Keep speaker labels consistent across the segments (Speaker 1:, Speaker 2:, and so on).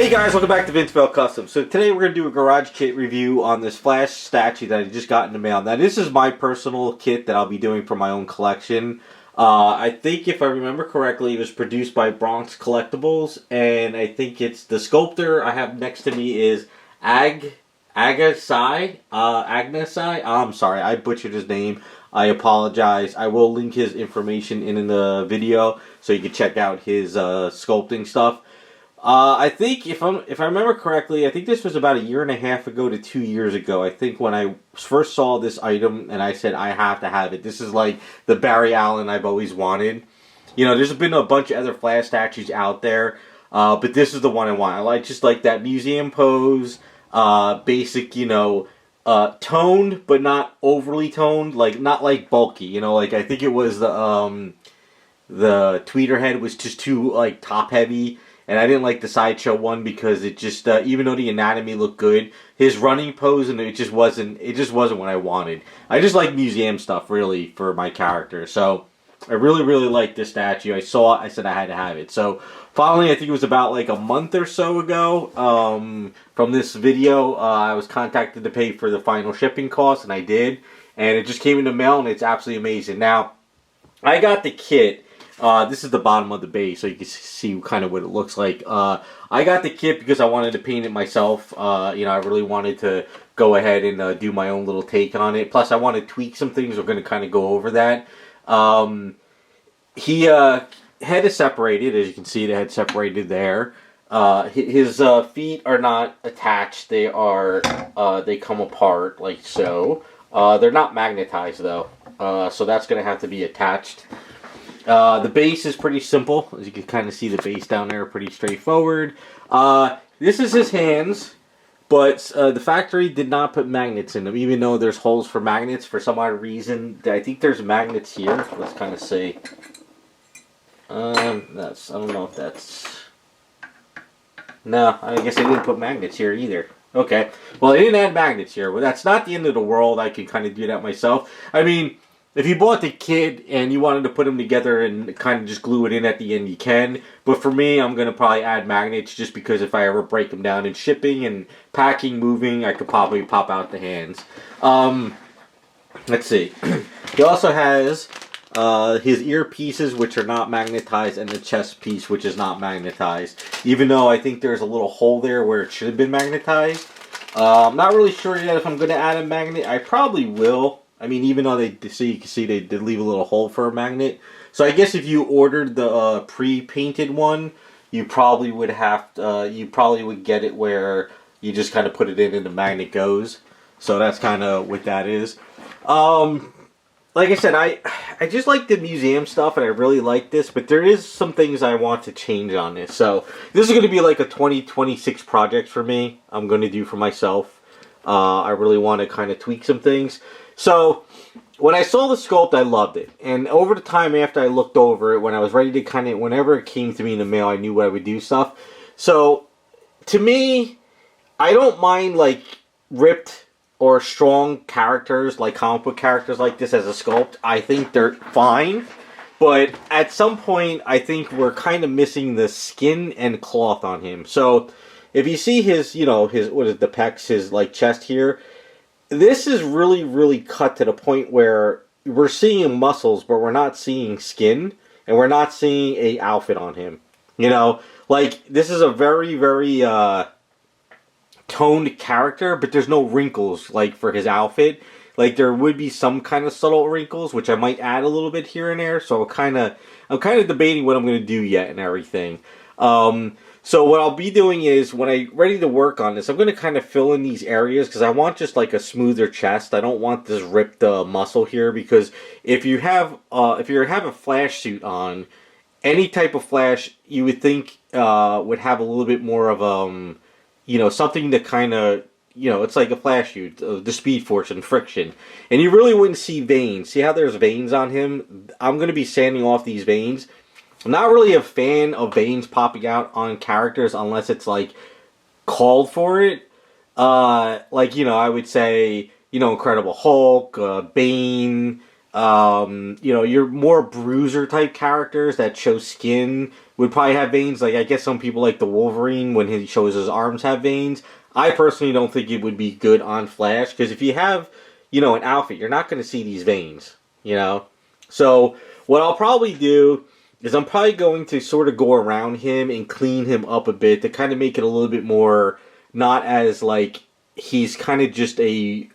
Speaker 1: Hey guys, welcome back to Vince Bell Custom. So today we're going to do a garage kit review on this Flash statue that I just got in the mail. Now this is my personal kit that I'll be doing for my own collection. I think if I remember correctly, it was produced by Bronx Collectibles, and I think it's the sculptor I have next to me is Agnesai. I'm sorry, I butchered his name. I apologize. I will link his information in the video so you can check out his sculpting stuff. I think if I remember correctly, I think this was about a year and a half ago to 2 years ago. I think when I first saw this item and I said I have to have it. This is like the Barry Allen I've always wanted. You know, there's been a bunch of other Flash statues out there, but this is the one I want. I like just like that museum pose, basic, you know, toned but not overly toned, like not like bulky. You know, like I think it was the tweeter head was just too like top heavy. And I didn't like the Sideshow one because it just, even though the anatomy looked good, his running pose and it just wasn't what I wanted. I just like museum stuff, really, for my character. So, I really like this statue. I saw it, I said I had to have it. So, finally, I think it was about like a month or so ago, from this video, I was contacted to pay for the final shipping cost, and I did. And it just came in the mail, and it's absolutely amazing. Now, I got the kit. This is the bottom of the base, so you can see kind of what it looks like. I got the kit because I wanted to paint it myself. You know, I really wanted to go ahead and do my own little take on it. Plus, I want to tweak some things. We're going to kind of go over that. Head is separated. As you can see, the head separated there. His feet are not attached. They are, they come apart like so. They're not magnetized, though. So that's going to have to be attached. The base is pretty simple. As you can kind of see the base down there, pretty straightforward. This is his hands, but the factory did not put magnets in them, even though there's holes for magnets. For some odd reason, I think there's magnets here. Let's kind of see. I don't know if that's... No, I guess they didn't put magnets here either. Okay, well, they didn't add magnets here. Well, that's not the end of the world. I can kind of do that myself. I mean... If you bought the kit and you wanted to put them together and kind of just glue it in at the end, you can. But for me, I'm going to probably add magnets just because if I ever break them down in shipping and packing, moving, I could probably pop out the hands. Let's see. He also has his earpieces, which are not magnetized, and the chest piece, which is not magnetized. Even though I think there's a little hole there where it should have been magnetized. I'm not really sure yet if I'm going to add a magnet. I probably will. I mean, even though you can see they did leave a little hole for a magnet. So I guess if you ordered the pre-painted one, you probably would get it where you just kind of put it in and the magnet goes. So that's kind of what that is. Like I said, I just like the museum stuff and I really like this, but there is some things I want to change on this. So this is going to be like a 2026 project for me. I'm going to do for myself. I really want to kind of tweak some things. So, when I saw the sculpt, I loved it. And over the time after I looked over it, when I was ready to kind of, whenever it came to me in the mail, I knew what I would do stuff. So, to me, I don't mind, like, ripped or strong characters, like comic book characters like this as a sculpt. I think they're fine. But at some point, I think we're kind of missing the skin and cloth on him. So, if you see his, you know, what is the pecs, his, like, chest here... This is really cut to the point where we're seeing muscles, but we're not seeing skin, and we're not seeing a outfit on him. You know, like, this is a very toned character, but there's no wrinkles, like, for his outfit. Like, there would be some kind of subtle wrinkles, which I might add a little bit here and there, so I'm kind of debating what I'm going to do yet and everything. So what I'll be doing is, when I'm ready to work on this, I'm going to kind of fill in these areas, because I want just like a smoother chest. I don't want this ripped muscle here, because if you have a Flash suit on, any type of Flash, you would think would have a little bit more of, you know, something to kind of, you know, it's like a Flash suit, the Speed Force and friction. And you really wouldn't see veins. See how there's veins on him? I'm going to be sanding off these veins. I'm not really a fan of veins popping out on characters unless it's, like, called for it. Like, you know, I would say, you know, Incredible Hulk, Bane, You know, your more bruiser type characters that show skin would probably have veins. Like, I guess some people like the Wolverine when he shows his arms have veins. I personally don't think it would be good on Flash, because if you have, you know, an outfit, you're not going to see these veins, you know? So, what I'll probably do is I'm probably going to sort of go around him and clean him up a bit to kind of make it a little bit more, not as, like, he's kind of just a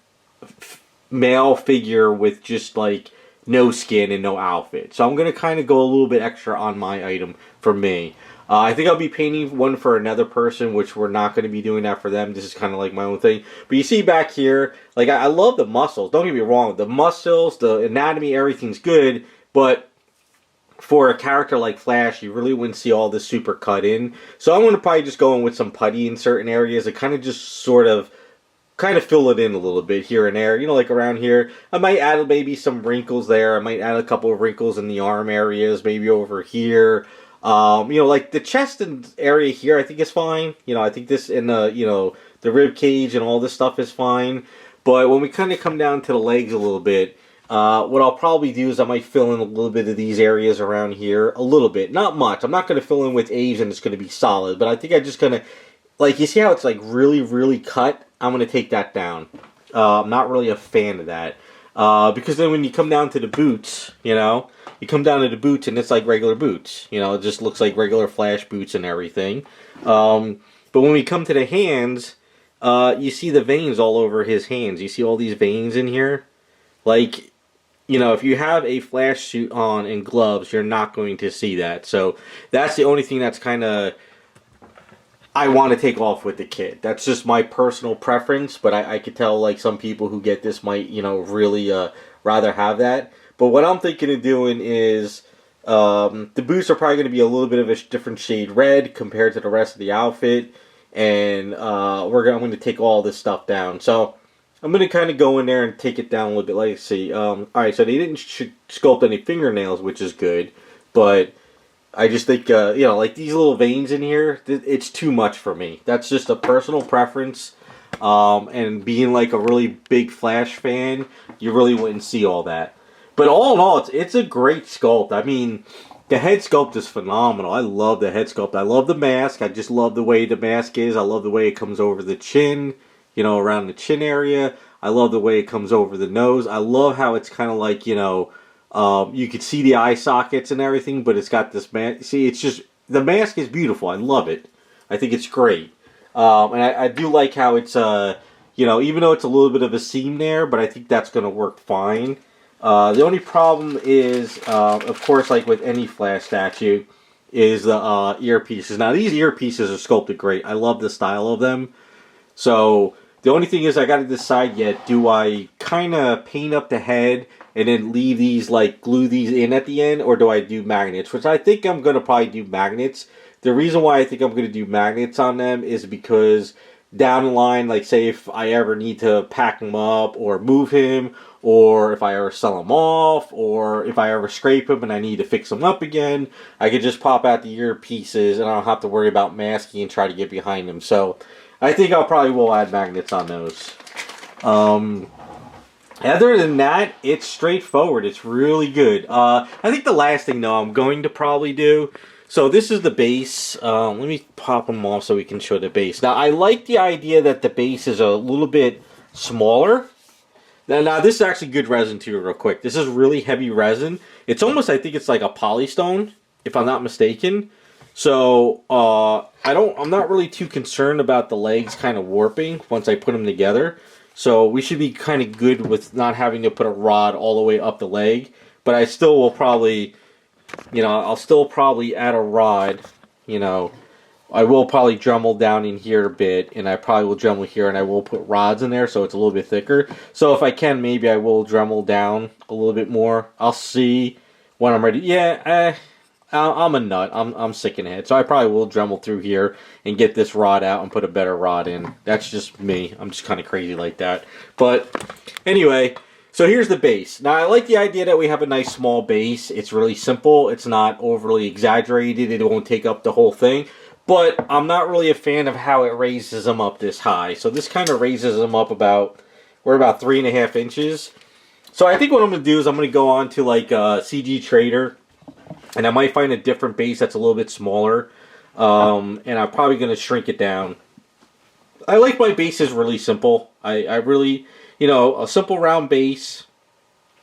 Speaker 1: male figure with just like no skin and no outfit. So I'm going to kind of go a little bit extra on my item for me. I think I'll be painting one for another person, which we're not going to be doing that for them. This is kind of like my own thing. But you see back here, like I love the muscles. Don't get me wrong. The muscles, the anatomy, everything's good. But for a character like Flash, you really wouldn't see all this super cut in. So I'm going to probably just go in with some putty in certain areas and kind of just sort of kind of fill it in a little bit here and there, you know, like around here. I might add maybe some wrinkles there. I might add a couple of wrinkles in the arm areas, maybe over here. You know, like the chest and area here, I think is fine. You know, I think this in the, you know, the rib cage and all this stuff is fine. But when we kind of come down to the legs a little bit, what I'll probably do is I might fill in a little bit of these areas around here, a little bit, not much. I'm not going to fill in with A's and it's going to be solid, but I think I just going to, like, you see how it's like really, really cut? I'm going to take that down. I'm not really a fan of that. Because then when you come down to the boots, you know, you come down to the boots and it's like regular boots. You know, it just looks like regular Flash boots and everything. But when we come to the hands, you see the veins all over his hands. You see all these veins in here? Like, you know, if you have a Flash suit on and gloves, you're not going to see that. So that's the only thing that's kind of I want to take off with the kit. That's just my personal preference, but I could tell like some people who get this might, you know, really rather have that. But what I'm thinking of doing is the boots are probably going to be a little bit of a different shade red compared to the rest of the outfit, and I'm going to take all this stuff down. So I'm going to kind of go in there and take it down a little bit. Let's see. All right, so they didn't sculpt any fingernails, which is good, but I just think, you know, like these little veins in here, it's too much for me. That's just a personal preference. And being like a really big Flash fan, you really wouldn't see all that. But all in all, it's a great sculpt. I mean, the head sculpt is phenomenal. I love the head sculpt. I love the mask. I just love the way the mask is. I love the way it comes over the chin, you know, around the chin area. I love the way it comes over the nose. I love how it's kind of like, you know, you could see the eye sockets and everything, but it's got this mask. See, it's just, the mask is beautiful. I love it. I think it's great. And I do like how it's, you know, even though it's a little bit of a seam there, but I think that's going to work fine. The only problem is, of course, like with any Flash statue, is the earpieces. Now, these earpieces are sculpted great. I love the style of them. So, the only thing is I got to decide yet, do I kind of paint up the head and then leave these, like, glue these in at the end, or do I do magnets? Which I think I'm going to probably do magnets. The reason why I think I'm going to do magnets on them is because down the line, like, say if I ever need to pack him up or move him, or if I ever sell him off, or if I ever scrape him and I need to fix him up again, I could just pop out the earpieces and I don't have to worry about masking and try to get behind him. So, I think I'll probably will add magnets on those. Other than that, it's straightforward. It's really good. I think the last thing, though, I'm going to probably do... So this is the base. Let me pop them off so we can show the base. Now, I like the idea that the base is a little bit smaller. Now this is actually good resin, too, real quick. This is really heavy resin. It's almost, I think it's like a polystone, if I'm not mistaken. So, I'm not really too concerned about the legs kind of warping once I put them together. So we should be kind of good with not having to put a rod all the way up the leg. But I still will probably, you know, I'll still probably add a rod, you know. I will probably Dremel down in here a bit, and I probably will Dremel here, and I will put rods in there so it's a little bit thicker. So if I can, maybe I will Dremel down a little bit more. I'll see when I'm ready. Yeah, I'm a nut. I'm sick in the head. So I probably will Dremel through here and get this rod out and put a better rod in. That's just me. I'm just kind of crazy like that. But anyway, so here's the base. Now I like the idea that we have a nice small base. It's really simple. It's not overly exaggerated. It won't take up the whole thing. But I'm not really a fan of how it raises them up this high. So this kind of raises them up about, we're about 3.5 inches. So I think what I'm going to do is I'm going to go on to like CG Trader, and I might find a different base that's a little bit smaller, and I'm probably going to shrink it down. I like my bases really simple. I really, you know, a simple round base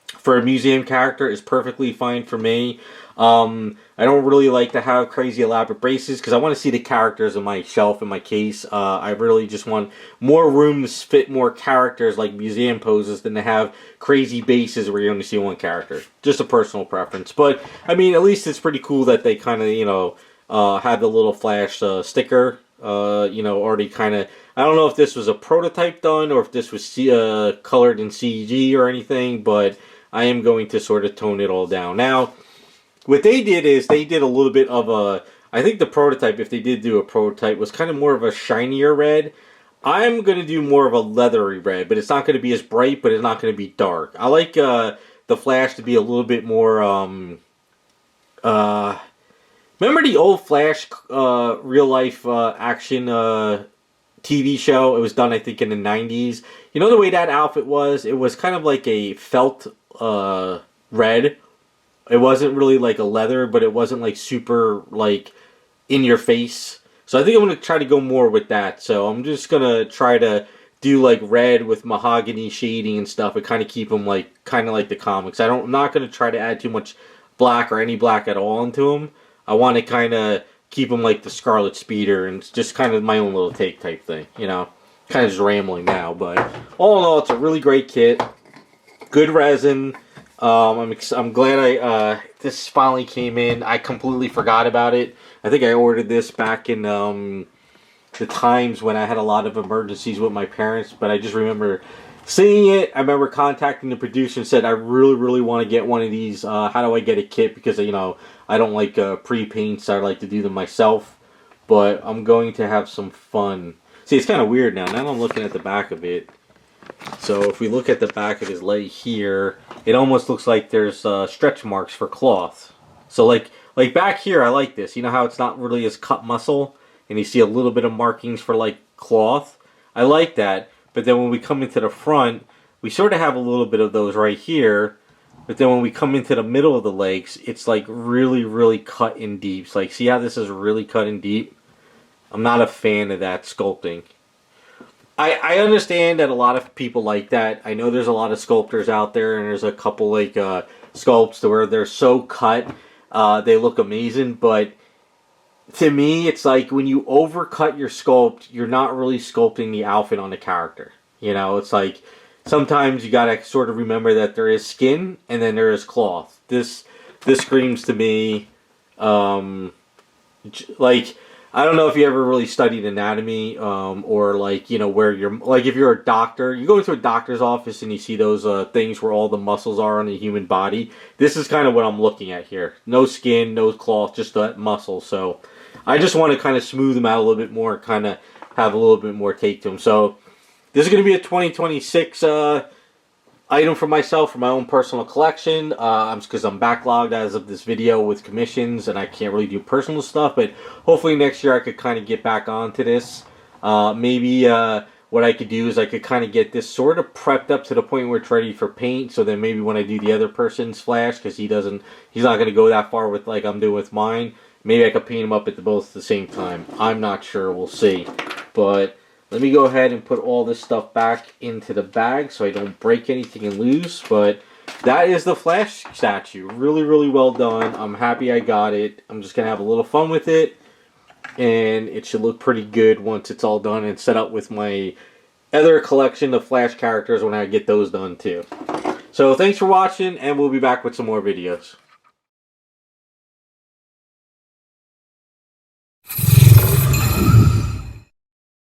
Speaker 1: for a museum character is perfectly fine for me. I don't really like to have crazy elaborate bases because I want to see the characters in my shelf in my case. I really just want more room to fit more characters like museum poses than to have crazy bases where you only see one character. Just a personal preference. But, I mean, at least it's pretty cool that they kind of, you know, had the little Flash sticker, you know, already kind of... I don't know if this was a prototype done or if this was colored in CG or anything, but I am going to sort of tone it all down. Now, what they did is they did a little bit of a... I think the prototype, if they did do a prototype, was kind of more of a shinier red. I'm going to do more of a leathery red, but it's not going to be as bright, but it's not going to be dark. I like the Flash to be a little bit more... remember the old Flash real-life action TV show? It was done, I think, in the 90s. You know the way that outfit was? It was kind of like a felt red. It wasn't really like a leather, but it wasn't like super like in your face. So I think I'm going to try to go more with that. So I'm just going to try to do like red with mahogany shading and stuff and kind of keep them like kind of like the comics. I'm not going to try to add too much black or any black at all into them. I want to kind of keep them like the Scarlet Speeder, and it's just kind of my own little take type thing, you know. Kind of just rambling now, but all in all, it's a really great kit. Good resin. I'm glad this finally came in. I completely forgot about it. I think I ordered this back in the times when I had a lot of emergencies with my parents, but I just remember seeing it. I remember contacting the producer and said, I really, really want to get one of these. How do I get a kit? Because, you know, I don't like pre-paints. I like to do them myself. But I'm going to have some fun. See, it's kind of weird now. Now I'm looking at the back of it. So if we look at the back of his leg here, it almost looks like there's stretch marks for cloth. So like back here, I like this. You know how it's not really as cut muscle? And you see a little bit of markings for like cloth? I like that. But then when we come into the front, we sort of have a little bit of those right here. But then when we come into the middle of the legs, it's like really, really cut in deep. So like, see how this is really cut in deep? I'm not a fan of that sculpting. I understand that a lot of people like that. I know there's a lot of sculptors out there, and there's a couple like sculpts where they're so cut, they look amazing. But to me, it's like when you overcut your sculpt, you're not really sculpting the outfit on the character. You know, it's like sometimes you gotta sort of remember that there is skin and then there is cloth. This screams to me, like, I don't know if you ever really studied anatomy, or like, you know, where you're, like if you're a doctor, you go into a doctor's office and you see those things where all the muscles are on the human body. This is kind of what I'm looking at here. No skin, no cloth, just that muscle. So I just want to kind of smooth them out a little bit more, kind of have a little bit more take to them. So this is going to be a 2026 item for myself, for my own personal collection, because I'm backlogged as of this video with commissions and I can't really do personal stuff, but hopefully next year I could kind of get back onto this. Maybe what I could do is I could kind of get this sort of prepped up to the point where it's ready for paint, so then maybe when I do the other person's Flash, because he's not going to go that far with like I'm doing with mine, maybe I could paint them up at both at the same time. I'm not sure, we'll see. But let me go ahead and put all this stuff back into the bag so I don't break anything and lose. But that is the Flash statue. Really, really well done. I'm happy I got it. I'm just going to have a little fun with it. And it should look pretty good once it's all done and set up with my other collection of Flash characters when I get those done too. So thanks for watching, and we'll be back with some more videos.